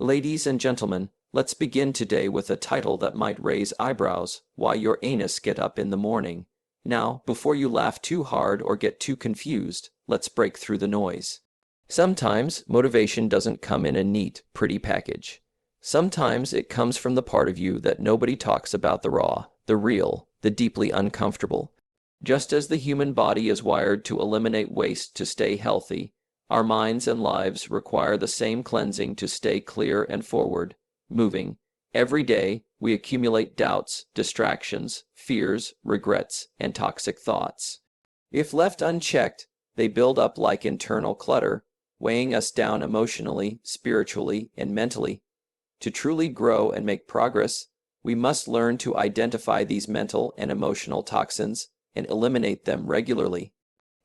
Ladies and gentlemen, let's begin today with a title that might raise eyebrows: Why Your Anus Get Up in the Morning. Now, before you laugh too hard or get too confused, let's break through the noise. Sometimes motivation doesn't come in a neat, pretty package. Sometimes it comes from the part of you that nobody talks about: the raw, the real, the deeply uncomfortable. Just as the human body is wired to eliminate waste to stay healthy, our minds and lives require the same cleansing to stay clear and forward, moving. Every day, we accumulate doubts, distractions, fears, regrets, and toxic thoughts. If left unchecked, they build up like internal clutter, weighing us down emotionally, spiritually, and mentally. To truly grow and make progress, we must learn to identify these mental and emotional toxins and eliminate them regularly.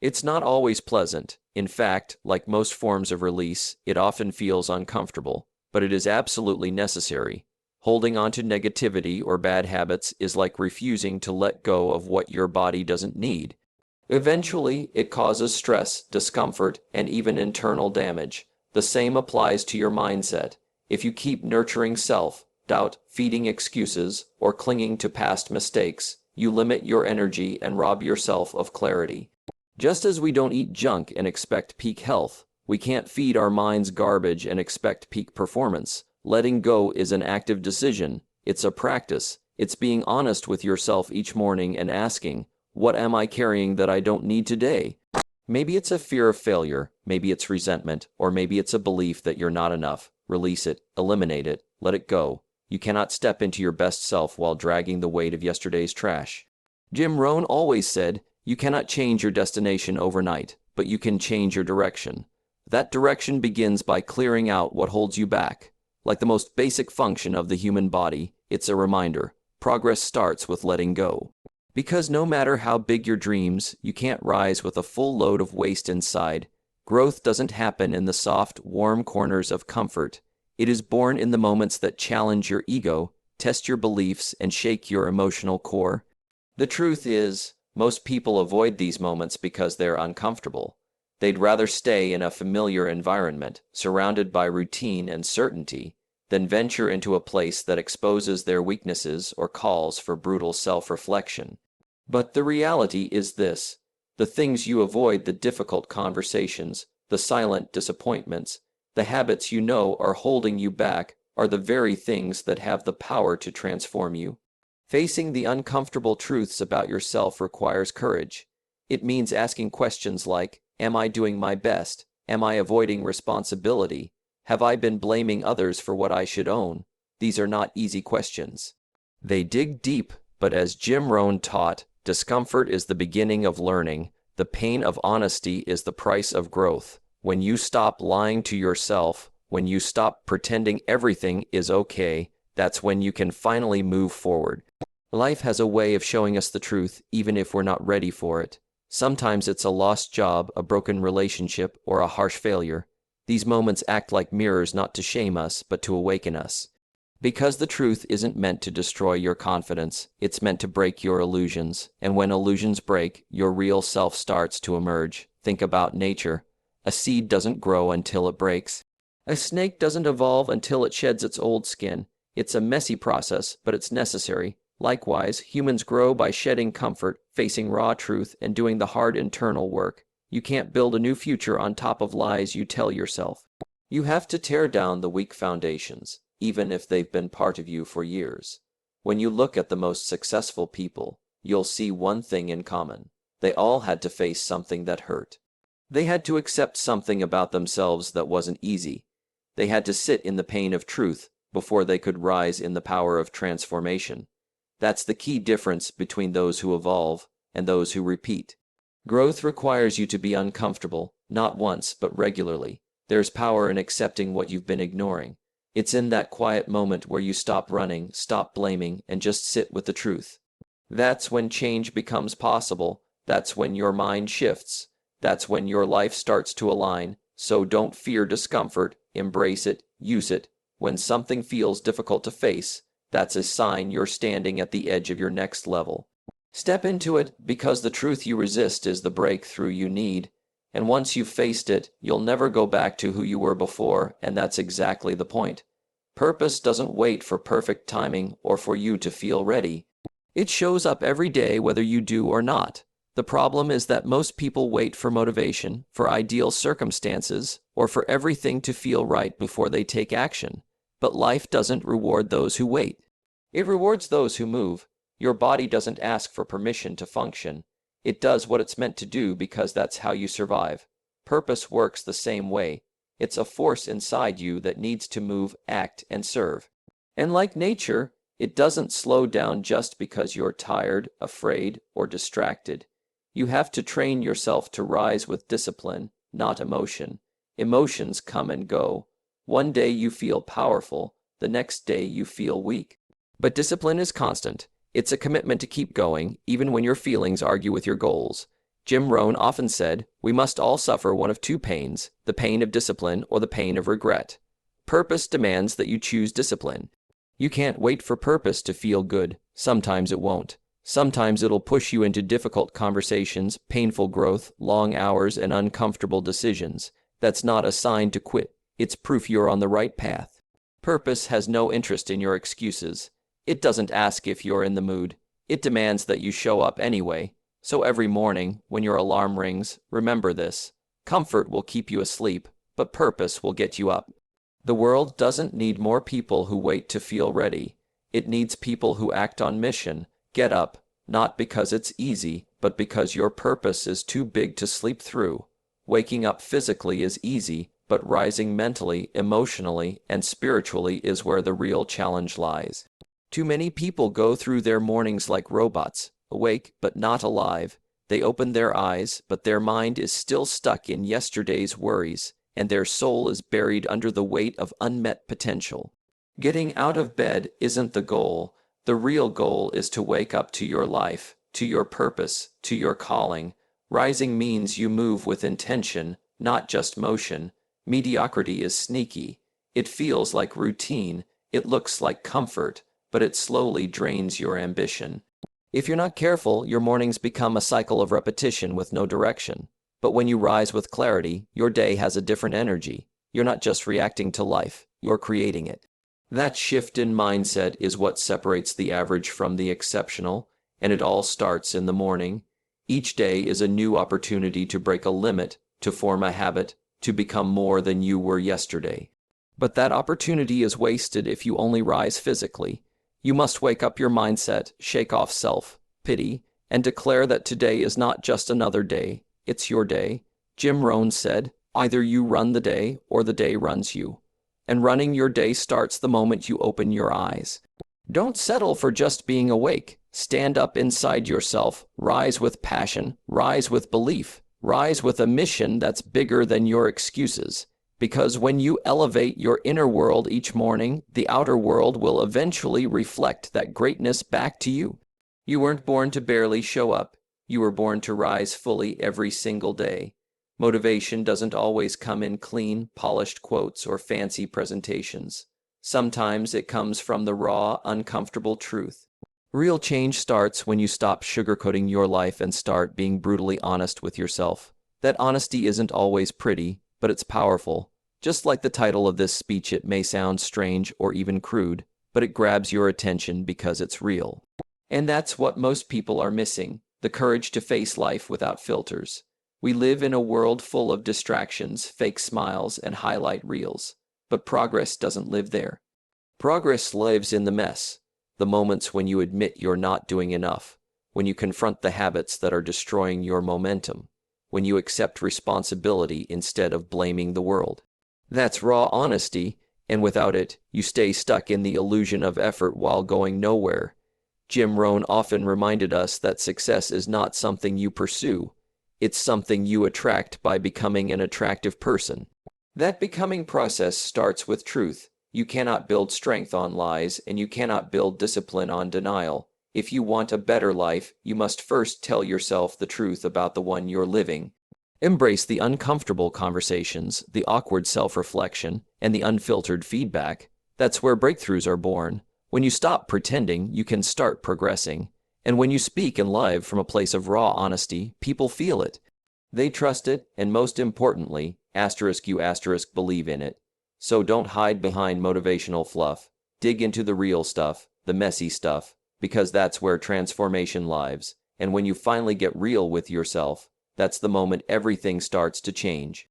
It's not always pleasant. In fact, like most forms of release, it often feels uncomfortable, but it is absolutely necessary. Holding on to negativity or bad habits is like refusing to let go of what your body doesn't need. Eventually, it causes stress, discomfort, and even internal damage. The same applies to your mindset. If you keep nurturing self-doubt, feeding excuses, or clinging to past mistakes, you limit your energy and rob yourself of clarity. Just as we don't eat junk and expect peak health, we can't feed our minds garbage and expect peak performance. Letting go is an active decision. It's a practice. It's being honest with yourself each morning and asking, what am I carrying that I don't need today? Maybe it's a fear of failure, maybe it's resentment, or maybe it's a belief that you're not enough. Release it, eliminate it, let it go. You cannot step into your best self while dragging the weight of yesterday's trash. Jim Rohn always said, you cannot change your destination overnight, but you can change your direction. That direction begins by clearing out what holds you back. Like the most basic function of the human body, it's a reminder. Progress starts with letting go. Because no matter how big your dreams, you can't rise with a full load of waste inside. Growth doesn't happen in the soft, warm corners of comfort. It is born in the moments that challenge your ego, test your beliefs, and shake your emotional core. The truth is, most people avoid these moments because they're uncomfortable. They'd rather stay in a familiar environment, surrounded by routine and certainty, than venture into a place that exposes their weaknesses or calls for brutal self-reflection. But the reality is this: the things you avoid, the difficult conversations, the silent disappointments, the habits you know are holding you back, are the very things that have the power to transform you. Facing the uncomfortable truths about yourself requires courage. It means asking questions like, am I doing my best? Am I avoiding responsibility? Have I been blaming others for what I should own? These are not easy questions. They dig deep, but as Jim Rohn taught, discomfort is the beginning of learning. The pain of honesty is the price of growth. When you stop lying to yourself, when you stop pretending everything is okay, that's when you can finally move forward. Life has a way of showing us the truth, even if we're not ready for it. Sometimes it's a lost job, a broken relationship, or a harsh failure. These moments act like mirrors, not to shame us, but to awaken us. Because the truth isn't meant to destroy your confidence, it's meant to break your illusions. And when illusions break, your real self starts to emerge. Think about nature. A seed doesn't grow until it breaks. A snake doesn't evolve until it sheds its old skin. It's a messy process, but it's necessary. Likewise, humans grow by shedding comfort, facing raw truth, and doing the hard internal work. You can't build a new future on top of lies you tell yourself. You have to tear down the weak foundations, even if they've been part of you for years. When you look at the most successful people, you'll see one thing in common. They all had to face something that hurt. They had to accept something about themselves that wasn't easy. They had to sit in the pain of truth before they could rise in the power of transformation. That's the key difference between those who evolve and those who repeat. Growth requires you to be uncomfortable, not once, but regularly. There's power in accepting what you've been ignoring. It's in that quiet moment where you stop running, stop blaming, and just sit with the truth. That's when change becomes possible. That's when your mind shifts. That's when your life starts to align. So don't fear discomfort, embrace it, use it. When something feels difficult to face, that's a sign you're standing at the edge of your next level. Step into it, because the truth you resist is the breakthrough you need. And once you've faced it, you'll never go back to who you were before, and that's exactly the point. Purpose doesn't wait for perfect timing or for you to feel ready. It shows up every day whether you do or not. The problem is that most people wait for motivation, for ideal circumstances, or for everything to feel right before they take action. But life doesn't reward those who wait. It rewards those who move. Your body doesn't ask for permission to function. It does what it's meant to do because that's how you survive. Purpose works the same way. It's a force inside you that needs to move, act, and serve. And like nature, it doesn't slow down just because you're tired, afraid, or distracted. You have to train yourself to rise with discipline, not emotion. Emotions come and go. One day you feel powerful, the next day you feel weak. But discipline is constant. It's a commitment to keep going, even when your feelings argue with your goals. Jim Rohn often said, "We must all suffer one of two pains, the pain of discipline or the pain of regret." Purpose demands that you choose discipline. You can't wait for purpose to feel good. Sometimes it won't. Sometimes it'll push you into difficult conversations, painful growth, long hours, and uncomfortable decisions. That's not a sign to quit. It's proof you're on the right path. Purpose has no interest in your excuses. It doesn't ask if you're in the mood. It demands that you show up anyway. So every morning, when your alarm rings, remember this. Comfort will keep you asleep, but purpose will get you up. The world doesn't need more people who wait to feel ready. It needs people who act on mission. Get up, not because it's easy, but because your purpose is too big to sleep through. Waking up physically is easy, but rising mentally, emotionally, and spiritually is where the real challenge lies. Too many people go through their mornings like robots, awake but not alive. They open their eyes, but their mind is still stuck in yesterday's worries, and their soul is buried under the weight of unmet potential. Getting out of bed isn't the goal. The real goal is to wake up to your life, to your purpose, to your calling. Rising means you move with intention, not just motion. Mediocrity is sneaky. It feels like routine. It looks like comfort, but it slowly drains your ambition. If you're not careful, your mornings become a cycle of repetition with no direction. But when you rise with clarity, your day has a different energy. You're not just reacting to life, you're creating it. That shift in mindset is what separates the average from the exceptional, and it all starts in the morning. Each day is a new opportunity to break a limit, to form a habit, to become more than you were yesterday. But that opportunity is wasted if you only rise physically. You must wake up your mindset, shake off self-pity, and declare that today is not just another day, it's your day. Jim Rohn said, "Either you run the day or the day runs you." And running your day starts the moment you open your eyes. Don't settle for just being awake. Stand up inside yourself, rise with passion, rise with belief, rise with a mission that's bigger than your excuses. Because when you elevate your inner world each morning, the outer world will eventually reflect that greatness back to you. You weren't born to barely show up. You were born to rise fully every single day. Motivation doesn't always come in clean, polished quotes or fancy presentations. Sometimes it comes from the raw, uncomfortable truth. Real change starts when you stop sugarcoating your life and start being brutally honest with yourself. That honesty isn't always pretty, but it's powerful. Just like the title of this speech, it may sound strange or even crude, but it grabs your attention because it's real. And that's what most people are missing, the courage to face life without filters. We live in a world full of distractions, fake smiles, and highlight reels. But progress doesn't live there. Progress lives in the mess, the moments when you admit you're not doing enough, when you confront the habits that are destroying your momentum, when you accept responsibility instead of blaming the world. That's raw honesty, and without it, you stay stuck in the illusion of effort while going nowhere. Jim Rohn often reminded us that success is not something you pursue. It's something you attract by becoming an attractive person. That becoming process starts with truth. You cannot build strength on lies, and you cannot build discipline on denial. If you want a better life, you must first tell yourself the truth about the one you're living. Embrace the uncomfortable conversations, the awkward self-reflection, and the unfiltered feedback. That's where breakthroughs are born. When you stop pretending, you can start progressing. And when you speak and live from a place of raw honesty, people feel it. They trust it, and most importantly, **you** believe in it. So don't hide behind motivational fluff. Dig into the real stuff, the messy stuff, because that's where transformation lives. And when you finally get real with yourself, that's the moment everything starts to change.